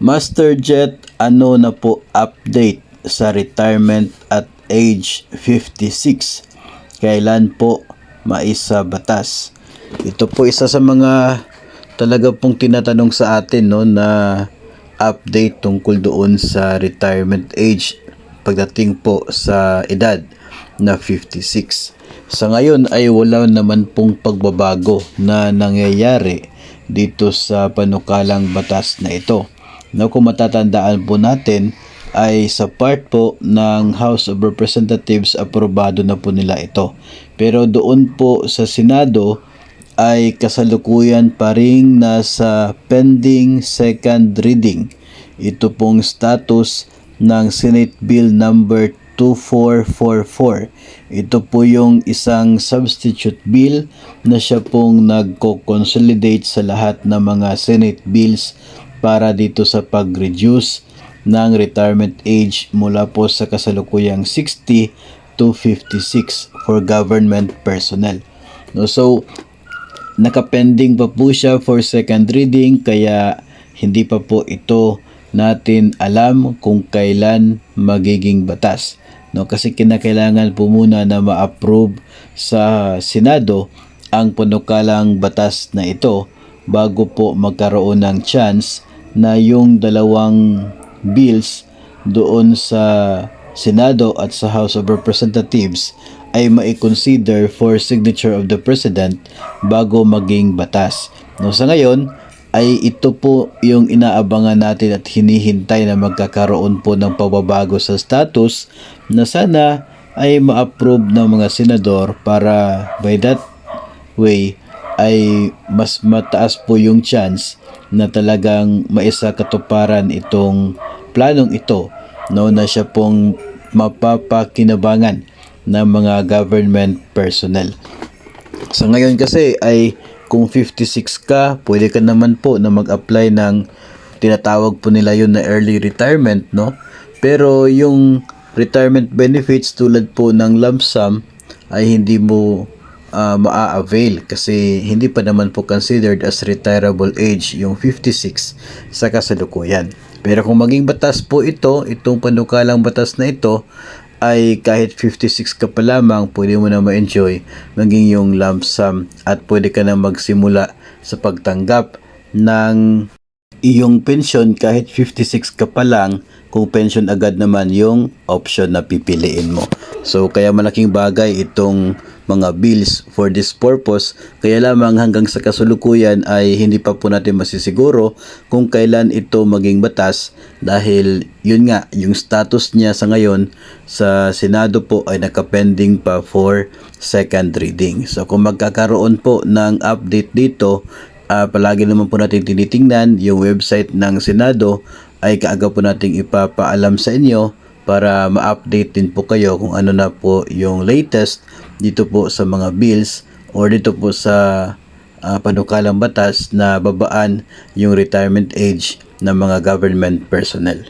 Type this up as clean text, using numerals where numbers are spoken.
Masterjet, ano na po update sa retirement at age 56? Kailan po maisabatas? Ito po isa sa mga talaga pong tinatanong sa atin, no, na update tungkol doon sa retirement age pagdating po sa edad na 56. Sa ngayon ay wala naman pong pagbabago na nangyayari dito sa panukalang batas na ito. No, kung matatandaan po natin ay sa part po ng House of Representatives, aprobado na po nila ito. Pero doon po sa Senado ay kasalukuyan pa ring nasa pending second reading. Ito pong status ng Senate Bill number 2444. Ito po yung isang substitute bill na siya pong nagko-consolidate sa lahat ng mga Senate bills para dito sa pag-reduce ng retirement age mula po sa kasalukuyang 60 to 56 for government personnel. No, so nakapending pa po siya for second reading, kaya hindi pa po ito natin alam kung kailan magiging batas. No, kasi kinakailangan po muna na ma-approve sa Senado ang panukalang batas na ito bago po magkaroon ng chance na yung dalawang bills doon sa Senado at sa House of Representatives ay mai-consider for signature of the President bago maging batas. No, sa ngayon ay ito po yung inaabangan natin at hinihintay na magkakaroon po ng pagbabago sa status na sana ay ma-approve ng mga senador para by that way ay mas mataas po yung chance na talagang maisakatuparan itong planong ito, no, na siya pong mapapakinabangan ng mga government personnel. Sa ngayon kasi ay kung 56 ka, pwede ka naman po na mag-apply ng tinatawag po nila yun na early retirement, no? Pero yung retirement benefits tulad po ng lump sum ay hindi mo maa-avail kasi hindi pa naman po considered as retirable age yung 56 sa kasalukuyan. Pero kung maging batas po ito, itong panukalang batas na ito, ay kahit 56 ka pa lamang, pwede mo na ma-enjoy maging yung lump sum at pwede ka na magsimula sa pagtanggap ng iyong pension kahit 56 ka pa lang, kung pension agad naman yung option na pipiliin mo. So kaya malaking bagay itong mga bills for this purpose, kaya lamang hanggang sa kasulukuyan ay hindi pa po natin masisiguro kung kailan ito maging batas dahil yun nga, yung status niya sa ngayon sa Senado po ay nakapending pa for second reading. So kung magkakaroon po ng update dito, palagi naman po natin tinitingnan yung website ng Senado, ay kaagad po nating ipapaalam sa inyo para ma-update din po kayo kung ano na po yung latest dito po sa mga bills or dito po sa panukalang batas na babaan yung retirement age ng mga government personnel.